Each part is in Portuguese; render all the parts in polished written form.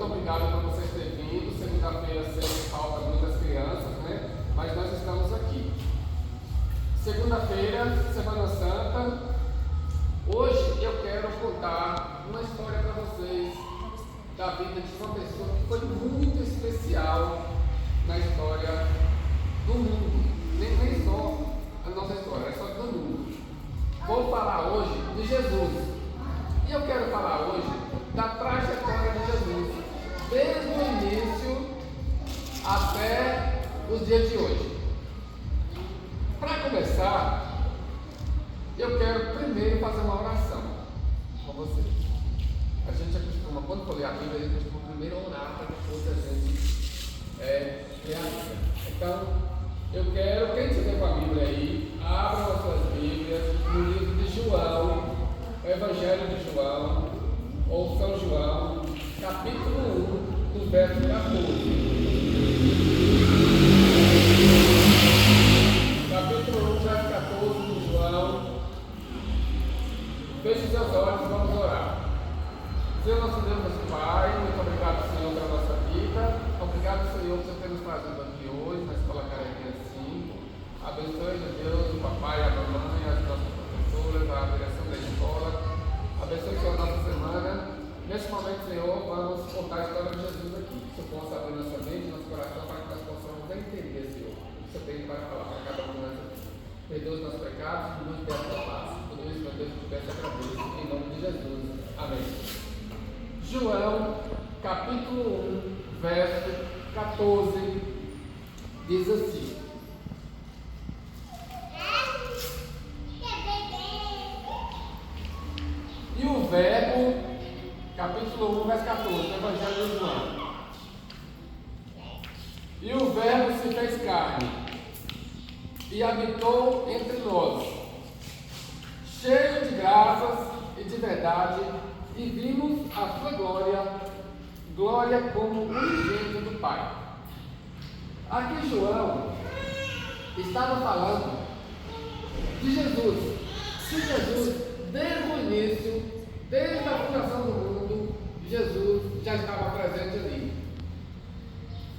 muito obrigado por vocês terem vindo. Segunda-feira sempre falta muitas crianças, né? Mas nós estamos aqui. Segunda-feira, Semana Santa. Hoje eu quero contar uma história para vocês da vida de uma pessoa que foi muito especial na história do mundo. Nem só a nossa história, é só do mundo. Vou falar hoje de Jesus. E eu quero falar hoje da trajetória de Jesus, desde o início até os dias de hoje. Para começar, eu quero primeiro fazer uma oração com vocês. A gente acostuma, quando for ler a Bíblia, a gente costuma primeiro orar para depois a gente ler a Bíblia. Então, eu quero, quem tiver com a Bíblia aí, abram as suas Bíblias no livro de João, o Evangelho de João, ou São João, capítulo 1, do verso 14. Capítulo 1, verso 14 de João. Feche seus olhos, vamos orar. Senhor nosso Deus, nosso Pai, muito obrigado, Senhor, pela nossa vida. Obrigado, Senhor, por você ter nos trazido aqui hoje, na Escola Carequinha 5. Abençoe, Deus, o papai, a mamãe, as nossas professoras, a direção da escola. Abençoe, Senhor, a nossa semana. Nesse momento, Senhor, vamos contar a história de Jesus aqui. Que o Senhor possa abrir nossa mente, nosso coração, para que nós possamos entender, Senhor, o que o Senhor tem para falar para cada um de nós aqui. Perdoa os nossos pecados e nos dê a tua paz. Tudo isso, meu Deus, que te peço e agradeço. Em nome de Jesus. Amém. João, capítulo 1, verso 14, diz assim: E o Verbo, capítulo 1, verso 14, do Evangelho de João. E o Verbo se fez carne e habitou entre nós, cheio de graças e de verdade, e vimos a sua glória, glória como unigênito do Pai. Aqui João estava falando de Jesus. Se Jesus, desde o início, desde a fundação do mundo, Jesus já estava presente ali.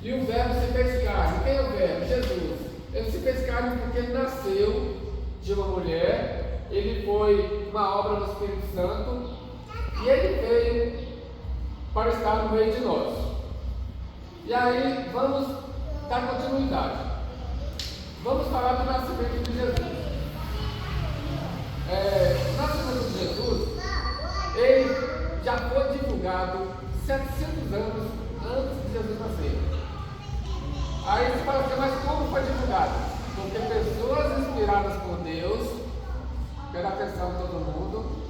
E o Verbo se fez carne. Quem é o Verbo? Jesus. Ele se fez carne porque ele nasceu de uma mulher, ele foi uma obra do Espírito Santo, e ele veio para estar no meio de nós. E aí vamos dar continuidade. Vamos falar do nascimento de Jesus. O nascimento de Jesus, ele já foi divulgado 700 anos antes de Jesus nascer. Aí você fala assim, mas como foi divulgado? Porque pessoas inspiradas por Deus, pela atenção de todo mundo,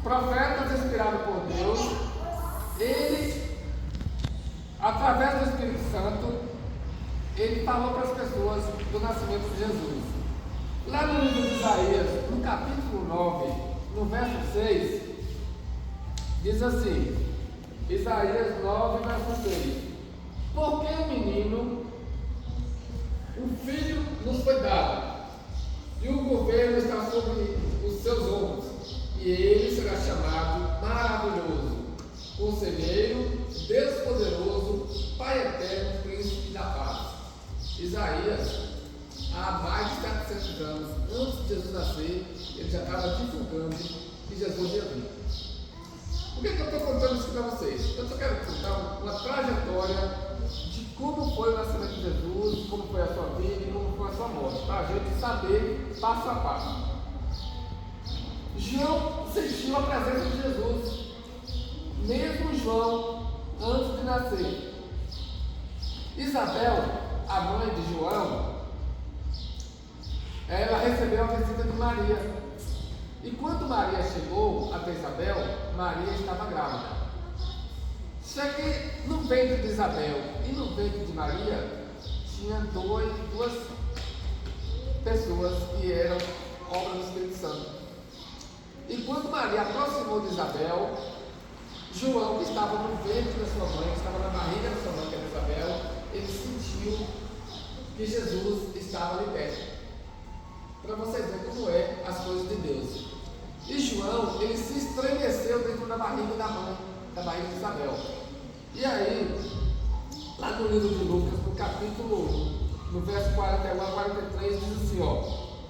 profetas inspirados por Deus, ele, através do Espírito Santo, ele falou para as pessoas do nascimento de Jesus. Lá no livro de Isaías, no capítulo 9, no verso 6, diz assim, Isaías 9, verso 6: Porque um menino, um filho nos foi dado, e o governo está sobre os seus ombros, e ele será chamado Maravilhoso, Conselheiro, Deus Poderoso, Pai Eterno, Príncipe da Paz. Isaías, há mais de 700 anos, antes de Jesus nascer, ele já estava divulgando que Jesus ia vir. Por que eu estou contando isso para vocês? Eu só quero contar uma trajetória de como foi o nascimento de Jesus, como foi a sua vida e como foi a sua morte, para a gente saber passo a passo. João sentiu a presença de Jesus, mesmo João, antes de nascer. Isabel, a mãe de João, ela recebeu a visita de Maria. E quando Maria chegou até Isabel, Maria estava grávida. Só que no ventre de Isabel e no ventre de Maria, tinha duas pessoas que eram obras do Espírito Santo. E quando Maria aproximou de Isabel, João, que estava no ventre da sua mãe, que estava na barriga da sua mãe, que era Isabel, ele sentiu que Jesus estava ali perto. Para vocês verem como é as coisas de Deus. E João, ele se estremeceu dentro da barriga da mãe, da barriga de Isabel. E aí, lá no livro de Lucas, no capítulo, no verso 41 a 43, diz assim, ó: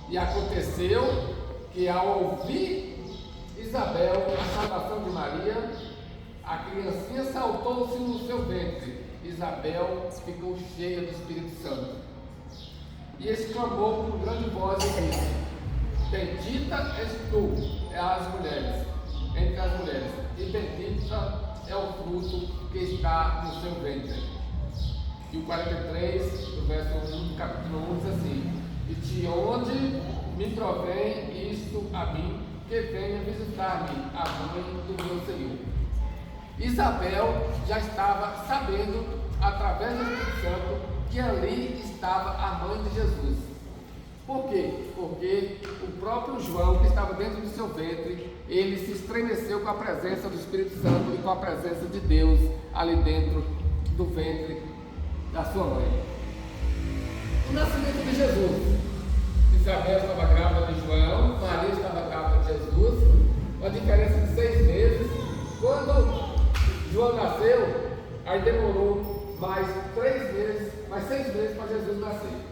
e aconteceu que ao ouvir Isabel a salvação de Maria, a criancinha saltou-se no seu ventre. Isabel ficou cheia do Espírito Santo e exclamou com grande voz e disse: bendita és tu entre as mulheres, e bendita é o fruto que está no seu ventre. E o 43, do verso 1 do capítulo 1 diz assim: e de onde me provém isto a mim, que venha visitar-me a mãe do meu Senhor? Isabel já estava sabendo, através do Espírito Santo, que ali estava a mãe de Jesus. Por quê? Porque o próprio João, que estava dentro do seu ventre, ele se estremeceu com a presença do Espírito Santo e com a presença de Deus ali dentro do ventre da sua mãe. O nascimento de Jesus: Isabel estava grávida de João, Maria estava grávida de Jesus, uma diferença de 6 meses. Quando João nasceu, aí demorou mais 3 meses, mais 6 meses para Jesus nascer.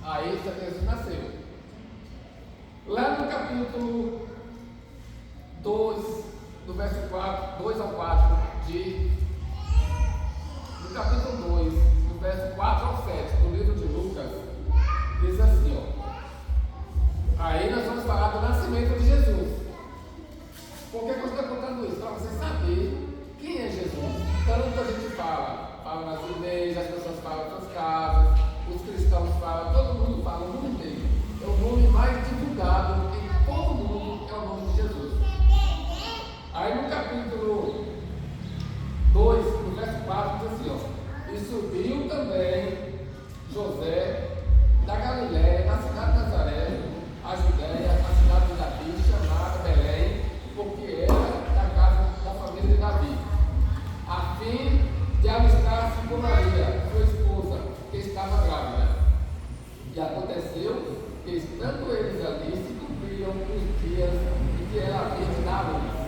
Aí Jesus nasceu. Lá no capítulo 2, do verso 2 ao 4, no capítulo 2, do verso 4 ao 7, do livro de Lucas, diz assim, ó. Aí nós vamos falar do nascimento de Jesus. Por que eu estou contando isso? Para você saber quem é Jesus. Tanto a gente fala nas igrejas, as pessoas falam nas casas, os cristãos falam, todo mundo fala, o mundo inteiro. É o nome mais divulgado em todo mundo, é o nome de Jesus. Aí no capítulo 2, no verso 4, diz assim, ó: e subiu também José da Galiléia, da cidade de Nazaré, a Judéia, a cidade de Davi, chamada Belém, porque era da casa da família de Davi, a fim de alistar-se com Maria, sua esposa, que estava grávida. E aconteceu que, estando eles ali, se cumpriram os dias em que ela havia de dar a luz.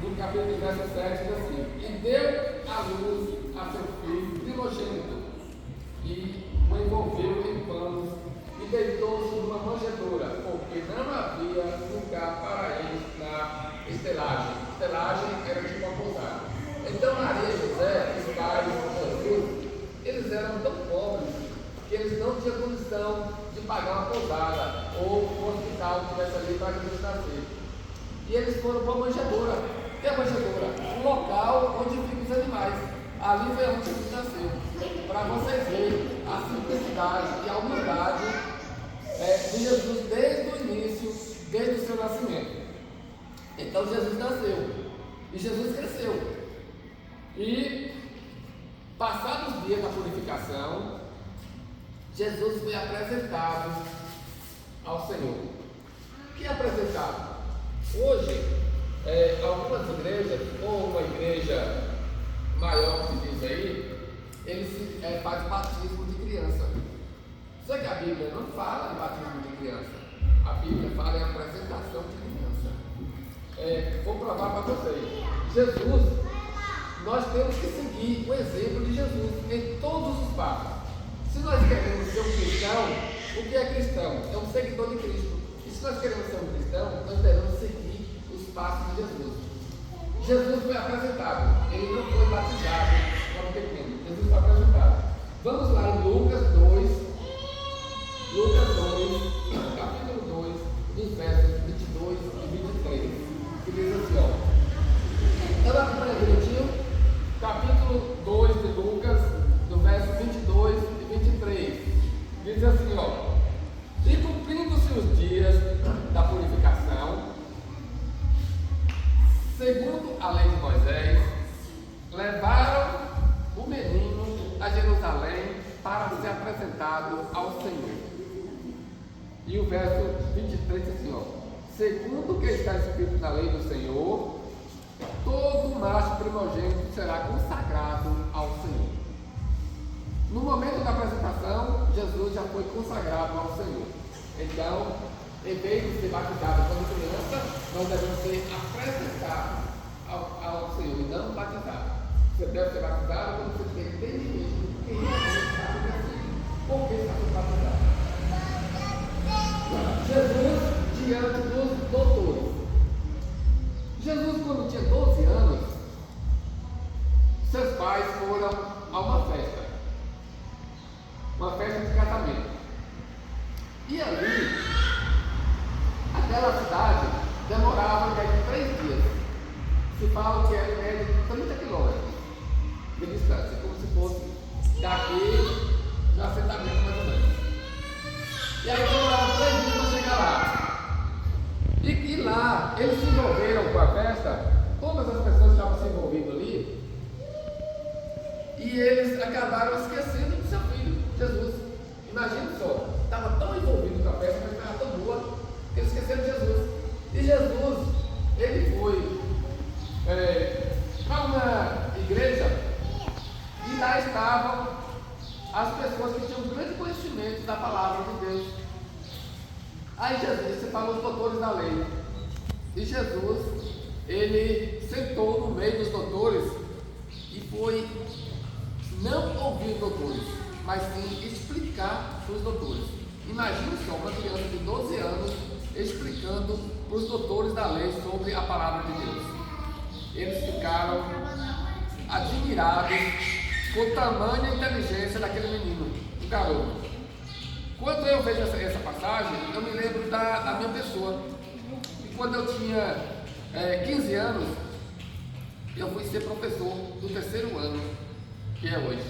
No capítulo verso 7 diz assim: e deu a luz a seu filho primogênito, e o envolveu em panos, e deitou-se numa manjedoura, porque não havia lugar para eles na estelagem. Estelagem era tipo uma pousada. Então Maria e José, os pais de Jesus, eles eram tão pobres que eles não tinham condição de pagar uma pousada ou um hospital que estivesse ali para Jesus nascer. E eles foram para a manjedoura. O que é a manjedoura? Um local onde ficam os animais. Ali foi onde Jesus nasceu. Para vocês verem a simplicidade e a humildade de Jesus desde o início, desde o seu nascimento. Então Jesus nasceu e Jesus cresceu. E passados os dias da purificação, Jesus foi apresentado ao Senhor. O que é apresentado? Hoje, algumas igrejas, ou uma igreja maior que se diz aí, eles fazem batismo de criança. Só que a Bíblia não fala em batismo de criança. A Bíblia fala em apresentação de criança. Vou provar para vocês. Jesus, nós temos que seguir o exemplo de Jesus em todos os passos. Se nós queremos ser um cristão, o que é cristão? É um seguidor de Cristo. E se nós queremos ser um cristão, nós devemos seguir os passos de Jesus. Jesus foi apresentado, ele não foi batizado como pequeno. Jesus foi apresentado. Vamos lá em Lucas 2, capítulo 2, dos versos 22 e 23, que diz assim, ó. Ela acompanha direitinho? Capítulo 2 de Lucas, do verso 22 e 23, diz assim, ó. E cumprindo-se os dias da purificação, segundo a lei de Moisés, levaram o menino a Jerusalém para ser apresentado ao Senhor. E o verso 23 diz assim, ó: segundo o que está escrito na lei do Senhor, todo macho primogênito será consagrado ao Senhor. No momento da apresentação, Jesus já foi consagrado ao Senhor. Então, em vez de ser batizado quando criança, nós devemos ser apresentados ao Senhor e não batizados. Você deve ser batizado quando você tem entendimento que realmente está acontecendo. Por que está sendo batizado? Jesus diante dos doutores. Jesus, quando tinha 12 anos, seus pais foram a uma festa de casamento. E ali, aquela cidade demorava em média 3 dias. Se fala que era em média de 30 quilômetros de distância, como se fosse daqui do assentamento mais ou menos. E aí demorava 3 dias para chegar lá. E lá eles se envolveram com a festa, todas as pessoas estavam se envolvendo ali, e eles acabaram esquecendo do seu filho, Jesus. Imagina só, estava tão envolvido com a festa, mas estava tão boa, que eles esqueceram de Jesus. E Jesus, ele foi para uma igreja, e lá estavam as pessoas que tinham um grande conhecimento da palavra de Deus. Aí Jesus separou os doutores da lei, e Jesus, ele sentou no meio dos doutores e foi não ouvir os doutores, mas sim explicar para os doutores. Imagine só uma criança de 12 anos explicando para os doutores da lei sobre a palavra de Deus. Eles ficaram admirados com a tamanha inteligência daquele menino, do garoto. Quando eu vejo essa passagem, eu me lembro da minha pessoa. E quando eu tinha 15 anos, eu fui ser professor do 3º ano, que é hoje,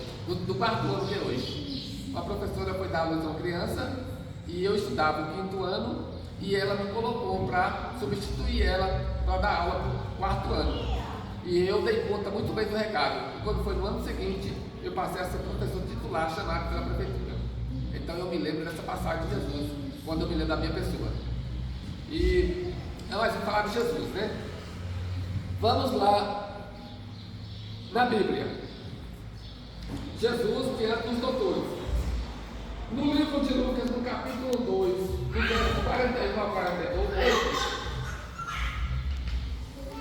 do 4º ano, que é hoje. A professora foi dar aula a uma criança, e eu estudava o 5º ano, e ela me colocou para substituir ela para dar aula para o 4º ano. E eu dei conta muito bem do recado. E quando foi no ano seguinte, eu passei a ser professor titular chamado pela prefeitura. Então eu me lembro dessa passagem de Jesus, quando eu me lembro da minha pessoa. E nós vamos falar de Jesus, né? Vamos lá na Bíblia. Jesus diante dos doutores. No livro de Lucas, no capítulo 2, no verso 41 a 42,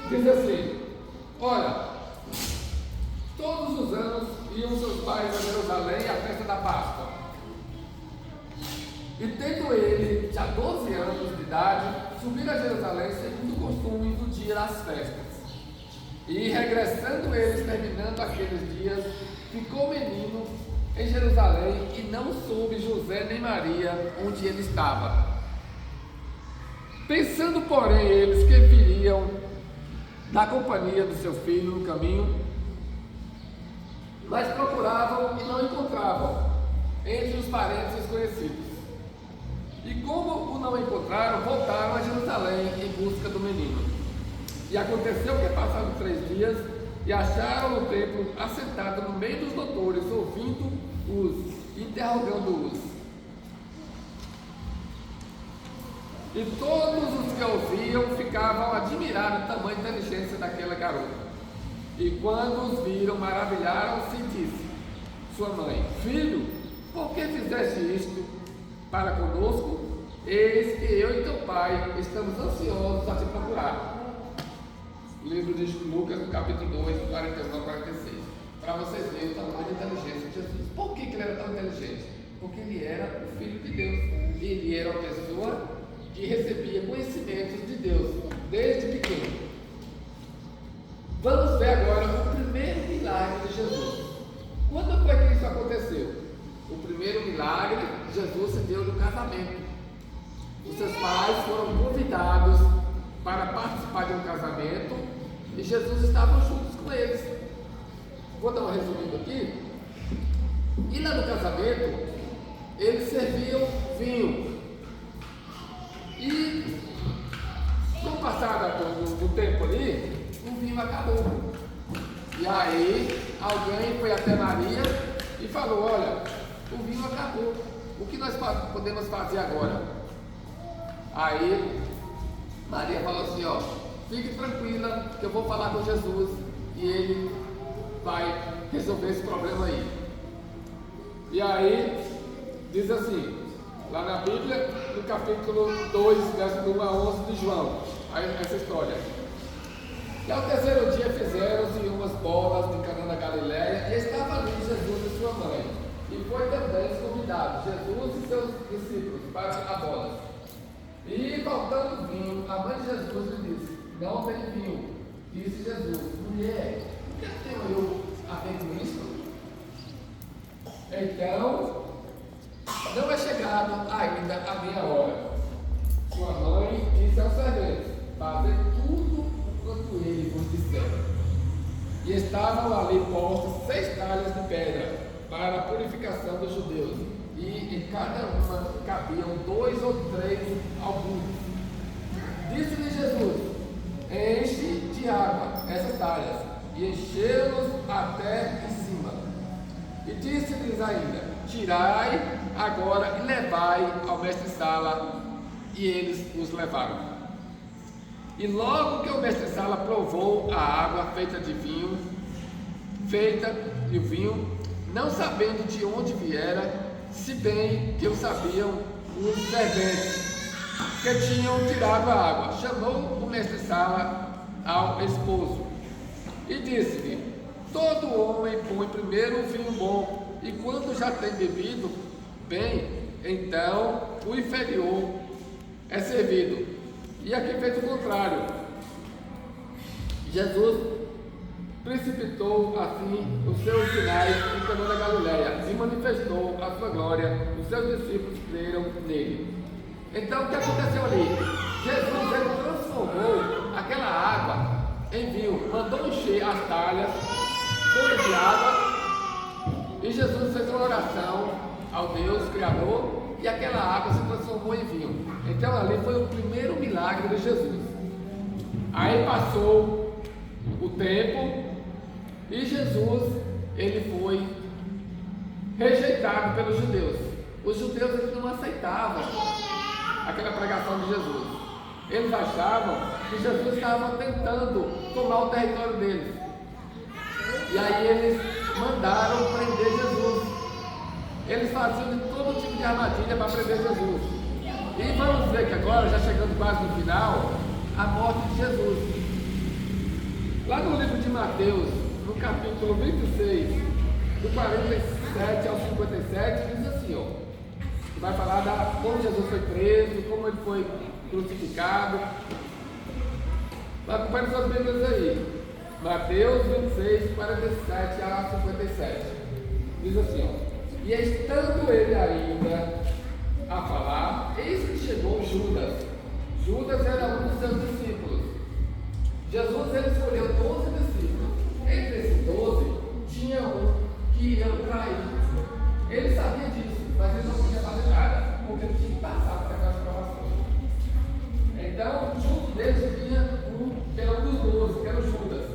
diz assim: ora, todos os anos iam seus pais a Jerusalém à festa da Páscoa. E tendo ele já 12 anos de idade, subiram a Jerusalém segundo o costume do dia das festas. E regressando eles, terminando aqueles dias, ficou o menino em Jerusalém e não soube José nem Maria onde ele estava. Pensando, porém, eles que viriam da companhia do seu filho no caminho, mas procuravam e não encontravam entre os parentes desconhecidos. E como o não encontraram, voltaram a Jerusalém em busca do menino. E aconteceu que passaram 3 dias e acharam o templo assentado no meio dos doutores, ouvindo-os, interrogando-os. E todos os que ouviam ficavam admirados da tamanha inteligência daquela garota. E quando os viram, maravilharam-se e disse sua mãe: Filho, por que fizeste isto para conosco? Eis que eu e teu pai estamos ansiosos a te procurar. Livro de Lucas, no capítulo 2, 41 a 46. Para vocês verem o tamanho da inteligência de Jesus. Por que ele era tão inteligente? Porque ele era o Filho de Deus. Ele era uma pessoa que recebia conhecimentos de Deus desde pequeno. Vamos ver agora o primeiro milagre de Jesus. Quando foi que isso aconteceu? O primeiro milagre, Jesus se deu no casamento. Os seus pais foram convidados para participar de um casamento e Jesus estava juntos com eles. Vou dar um resumindo aqui. E lá no casamento, eles serviam vinho. E com o passar do tempo ali, o vinho acabou. E aí, alguém foi até Maria e falou: olha, o vinho acabou. O que nós podemos fazer agora? Aí, Maria falou assim: ó, fique tranquila que eu vou falar com Jesus e ele vai resolver esse problema aí. E aí, diz assim, lá na Bíblia, no capítulo 2, verso 1 a 11 de João, aí essa história. E ao terceiro dia fizeram-se umas bodas de Caná da vinho. A mãe de Jesus lhe disse: não tem vinho. Disse Jesus: mulher, o que tenho eu a ver com isso? Então, não é chegado ainda a minha hora. Sua mãe disse aos serventes: fazer tudo quanto ele vos disser. E estavam ali postas 6 talhas de pedra para a purificação dos judeus, e em cada uma cabiam 2 ou 3 alguns. Disse-lhe Jesus: enche de água essas talhas, e encheu-los até em cima. E disse-lhes ainda: tirai agora e levai ao mestre-sala. E eles os levaram. E logo que o mestre-sala provou a água feita de vinho, não sabendo de onde viera, se bem que o sabiam os serventes que tinham tirado a água, chamou o mestre-sala ao esposo e disse-lhe: todo homem põe primeiro o vinho bom, e quando já tem bebido bem, então o inferior é servido. E aqui fez o contrário. Jesus precipitou assim os seus sinais em Caná da Galileia e manifestou a sua glória. Os seus discípulos creram nele. Então o que aconteceu ali? Jesus ele transformou aquela água em vinho, mandou encher as talhas todas de água, e Jesus fez uma oração ao Deus Criador, e aquela água se transformou em vinho. Então ali foi o primeiro milagre de Jesus. Aí passou o tempo e Jesus ele foi rejeitado pelos judeus. Os judeus eles não aceitavam aquela pregação de Jesus. Eles achavam que Jesus estava tentando tomar o território deles. E aí eles mandaram prender Jesus. Eles faziam de todo tipo de armadilha para prender Jesus. E vamos ver que agora, já chegando quase no final, a morte de Jesus. Lá no livro de Mateus, no capítulo 26, do 47 ao 57, diz assim, ó, que vai falar da como Jesus foi preso, como ele foi crucificado. Acompanhe suas Bíblias aí. Mateus 26, 47 a 57. Diz assim, ó: e estando ele ainda a falar, eis que chegou Judas. Judas era um dos seus discípulos. Jesus ele escolheu 12 discípulos. Entre esses 12, tinha um que ia trair. Ele sabia disso, mas ele não podia fazer nada, porque ele tinha que passar por aquelas provações. Então, junto deles tinha um que era um dos 12, que era o Judas.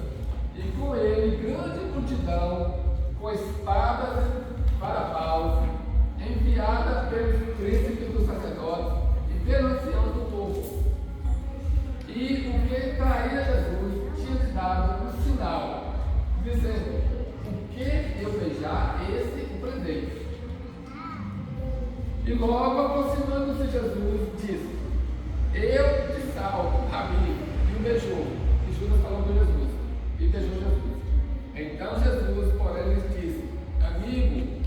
E com ele, grande multidão, com espadas para Paulo, enviada pelos príncipes dos sacerdotes e pelo ancião do povo. E o que traía Jesus tinha dado um sinal, dizendo: o que eu beijar, esse o prendei. E logo aproximando-se Jesus, disse: eu te salvo, Rabi, e o beijou. E Judas falou com Jesus, e beijou Jesus. Então Jesus, porém, lhes disse: amigo,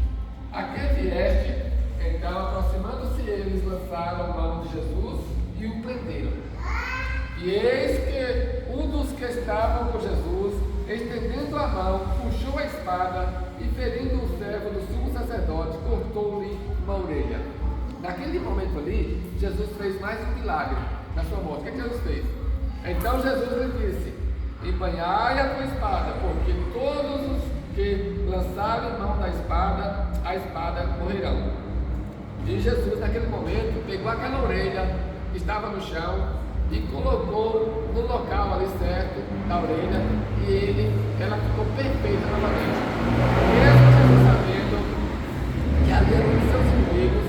a que vieste? Então, aproximando-se eles, lançaram a mão de Jesus e o prenderam. E eis que um dos que estavam com Jesus, estendendo a mão, puxou a espada e, ferindo o servo do sumo sacerdote, cortou-lhe uma orelha. Naquele momento ali, Jesus fez mais um milagre na sua morte. O que Jesus fez? Então Jesus lhe disse: embanhai a tua espada, porque todos os que lançarem mão da espada, a espada morrerão. E Jesus, naquele momento, pegou aquela orelha que estava no chão e colocou no local ali certo da orelha, e ela ficou perfeita novamente. Mesmo Jesus sabendo que ali era um dos seus inimigos,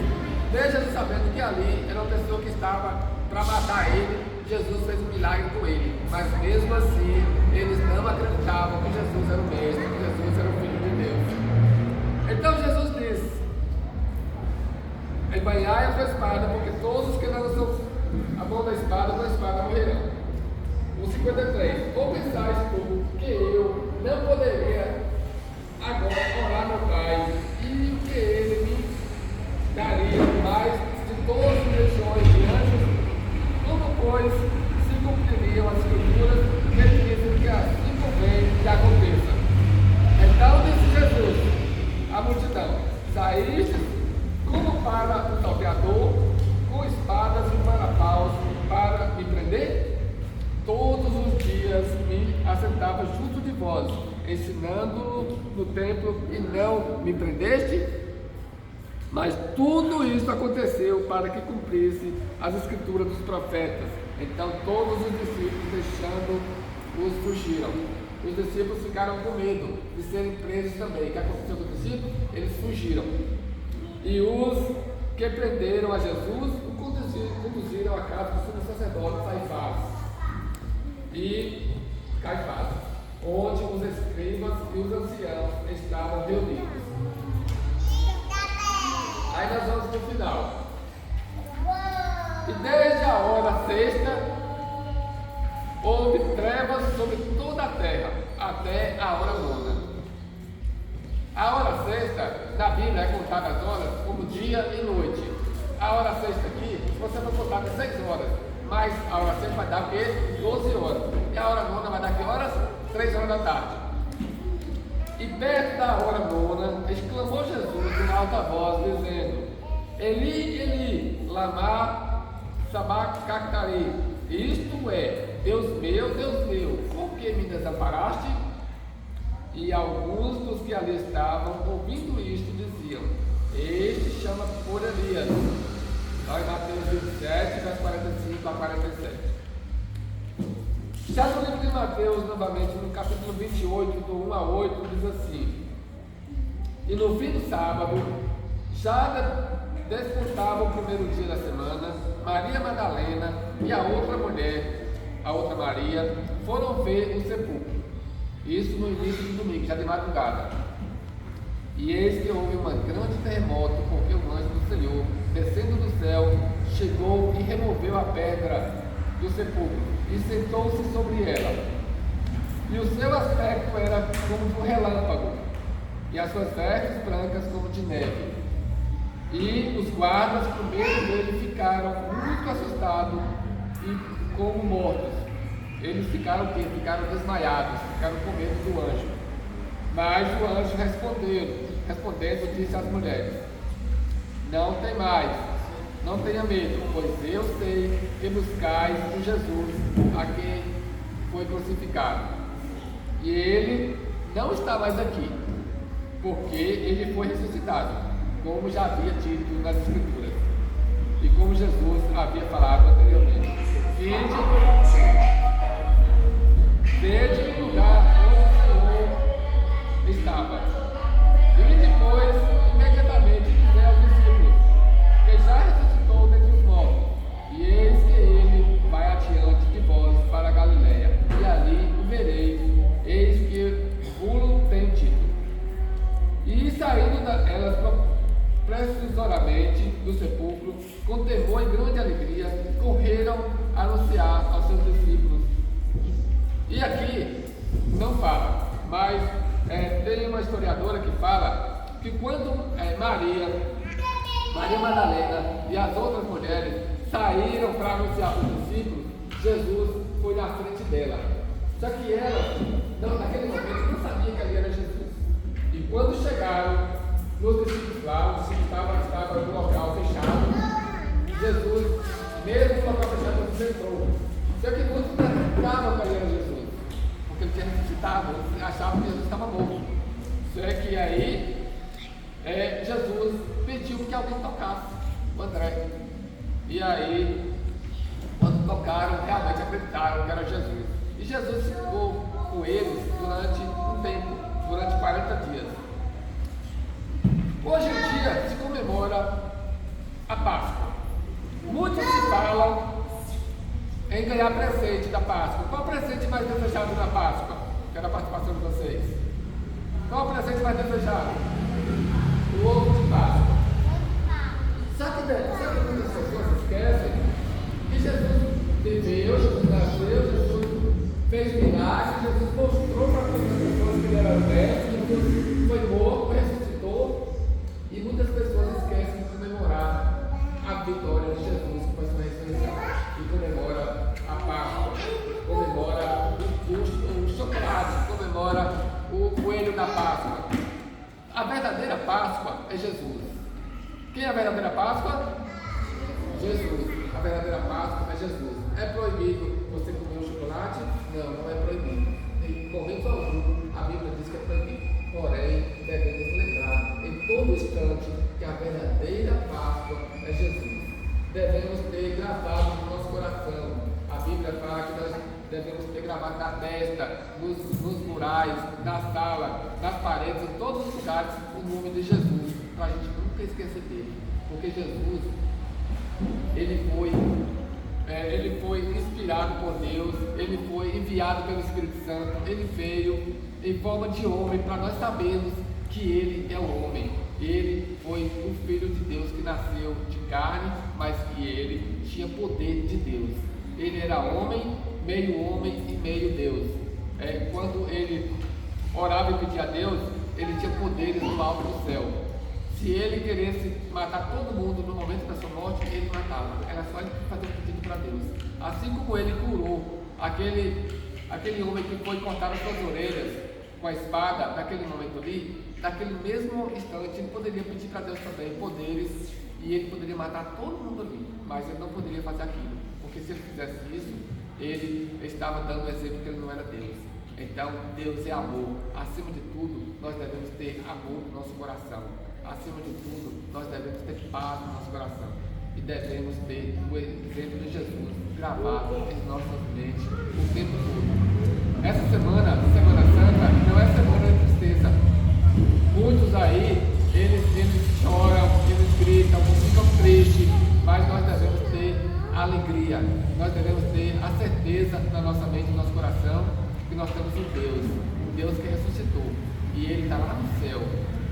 mesmo Jesus sabendo que ali era uma pessoa que estava para matar ele, Jesus fez um milagre com ele. Mas mesmo assim, eles não acreditavam que Jesus era o mestre, que Jesus era o Filho de Deus. Então Jesus disse: embanhai a tua espada, porque todos os que lançam a mão da espada, com a espada morrerão. No 53, ou pensais tu que eu não poderia agora orar meu Pai, e que ele me daria mais de 12 legiões de anjos? Como, pois, vós, ensinando no templo, e não me prendeste? Mas tudo isso aconteceu para que cumprisse as escrituras dos profetas. Então todos os discípulos, deixando-os, fugiram. Os discípulos ficaram com medo de serem presos também. O que aconteceu com os discípulos? Eles fugiram. E os que prenderam a Jesus o conduziram à casa do sumo sacerdote Caifás, onde os escribas e os anciãos estavam reunidos. Aí nós vamos para o final. E desde a hora sexta houve trevas sobre toda a terra, até a hora nona. A hora sexta, na Bíblia, é contada as horas como dia e noite. A hora sexta aqui, você vai contar de 6 horas, mas a hora sexta vai dar o quê? 12 horas. E a hora nona vai dar que horas? 3 horas da tarde. E perto da hora nona, exclamou Jesus em alta voz, dizendo: Eli, Eli, lama sabachthani. Isto é, Deus meu, por que me desamparaste? E alguns dos que ali estavam, ouvindo isto, diziam: Este chama por Elias. Lá em Mateus 27, versos 45 a 47. Já no livro de Mateus, novamente, no capítulo 28, do 1 a 8, diz assim: E no fim do sábado, já despontava o primeiro dia da semana, Maria Madalena e a outra mulher, a outra Maria, foram ver o sepulcro. Isso no início do domingo, já de madrugada. E eis que houve um grande terremoto, porque o anjo do Senhor, descendo do céu, chegou e removeu a pedra do sepulcro e sentou-se sobre ela. E o seu aspecto era como de um relâmpago, e as suas vestes brancas como de neve. E os guardas, com medo dele, ficaram muito assustados e como mortos. Eles ficaram o quê? Ficaram desmaiados, ficaram com medo do anjo. Mas o anjo respondendo, disse às mulheres: Não temais, não tenha medo, pois eu sei que buscais o Jesus, a quem foi crucificado. E ele não está mais aqui, porque ele foi ressuscitado, como já havia dito nas Escrituras, e como Jesus havia falado anteriormente. Vede o lugar onde o Senhor estava. E depois, imediatamente, disse aos discípulos: que já ressuscitou dentre os mortos, e eis que ele vai adiante de vós para a Galiléia, e ali o vereis, eis que vos tem dito. E saindo elas pressurosamente do sepulcro, com temor e grande alegria, correram a anunciar aos seus discípulos. E aqui não fala, mas tem uma historiadora que fala que quando Maria Madalena e as outras mulheres saíram para anunciar para os discípulos, Jesus foi na frente dela. Só que ela, naquele momento, não sabia que ali era Jesus. E quando chegaram nos discípulos lá, os discípulos estavam no local fechado, Jesus, mesmo no local fechado, Jesus entrou. Só que muitos não acreditavam que ali era Jesus, porque ele tinha ressuscitado, eles achavam que Jesus estava morto. Só que aí Jesus pediu que alguém tocasse o André. E aí, quando tocaram, realmente acreditaram que era Jesus. E Jesus ficou com eles durante um tempo, durante 40 dias. Hoje em dia se comemora a Páscoa. Muitos se falam em ganhar presente da Páscoa. Qual o presente mais desejado na Páscoa? Quero a participação de vocês. Qual o presente mais desejado? O ovo de Páscoa. Sabe que muitas pessoas esquecem que Jesus viveu, Jesus nasceu, Jesus fez milagres, Jesus mostrou para todas as pessoas que ele era verbo, Jesus foi morto, ressuscitou, e muitas pessoas esquecem de comemorar a vitória de Jesus com a sua ressurreição, e comemora a Páscoa, comemora o chocolate, comemora o coelho da Páscoa. A verdadeira Páscoa é Jesus. Quem é a verdadeira Páscoa? Jesus. A verdadeira Páscoa é Jesus. É proibido você comer o chocolate? Não, não é proibido. Em momento algum Bíblia diz que é proibido. Porém, devemos lembrar em todo instante que a verdadeira Páscoa é Jesus. Devemos ter gravado no nosso coração. A Bíblia fala que nós devemos ter gravado na testa, nos murais, na sala, nas paredes, em todos os lugares, o nome de Jesus, para a gente nunca esquecer dele. Porque Jesus, ele foi inspirado por Deus, ele foi enviado pelo Espírito Santo, ele veio em forma de homem para nós sabermos que ele é o homem. Ele foi o Filho de Deus que nasceu de carne, mas que ele tinha poder de Deus. Ele era homem e meio Deus. Quando ele orava e pedia a Deus, ele tinha poderes do alto do céu. Se ele queresse matar todo mundo no momento da sua morte, ele matava. Era só ele fazer um pedido para Deus. Assim como ele curou aquele homem que foi cortar as suas orelhas com a espada, naquele momento ali, naquele mesmo instante, ele poderia pedir para Deus também poderes e ele poderia matar todo mundo ali, mas ele não poderia fazer aquilo, porque se ele fizesse isso, ele estava dando o exemplo que ele não era Deus. Então, Deus é amor. Acima de tudo, nós devemos ter amor no nosso coração. Acima de tudo, nós devemos ter paz no nosso coração. E devemos ter o exemplo de Jesus gravado em nossas mentes o tempo todo. Essa semana, Semana Santa, não é semana de tristeza. Muitos aí, eles choram, eles gritam, ficam tristes, mas nós devemos ter alegria. Nós devemos ter a certeza na nossa mente, no nosso coração, que nós temos um Deus que ressuscitou. E Ele está lá no céu.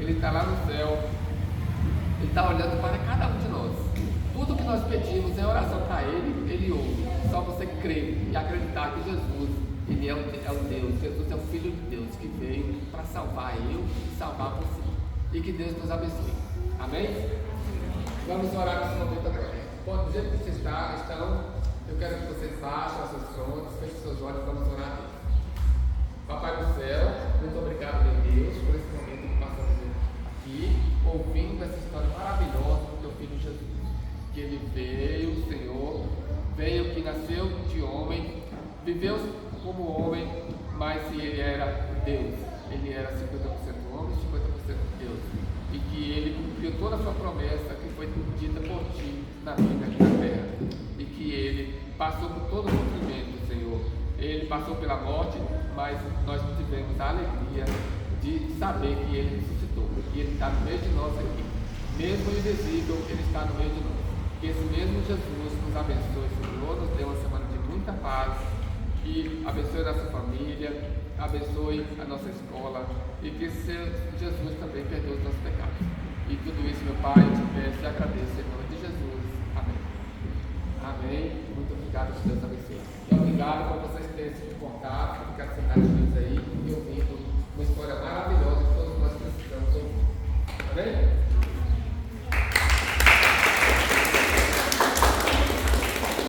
Ele está lá no céu. Ele está olhando para cada um de nós. Tudo que nós pedimos em oração para Ele ouve. Só você crer e acreditar que Jesus, Ele é o Deus. Jesus é o Filho de Deus que veio para salvar eu e salvar você. E que Deus nos abençoe. Amém? Vamos orar nesse momento agora. Bom, do jeito que vocês estão, eu quero que vocês baixem os seus sons, fechem seus olhos e vamos orar a Deus. Papai do céu, muito obrigado, meu Deus, por esse momento que passamos aqui, ouvindo essa história maravilhosa do teu Filho Jesus. Que ele veio, Senhor, veio que nasceu de homem, viveu como homem, mas ele era Deus. Ele era 50% homem e 50% Deus. E que ele cumpriu toda a sua promessa que foi dita por ti na vida aqui na terra. E que ele passou por todo o sofrimento, Senhor. Ele passou pela morte, mas nós tivemos a alegria de saber que ele ressuscitou. E ele está no meio de nós aqui. Mesmo invisível, ele está no meio de nós. Que esse mesmo Jesus nos abençoe, Senhor, nos dê uma semana de muita paz, que abençoe a nossa família, abençoe a nossa escola e que Jesus também perdoe os nossos pecados. E tudo isso, meu Pai, te peço e agradeço em nome de Jesus. Amém. Amém. Muito obrigado, que Deus abençoe. E obrigado por vocês terem se comportado, ficar sentadinhos aí e ouvindo uma história maravilhosa que todos nós precisamos ouvir. Amém?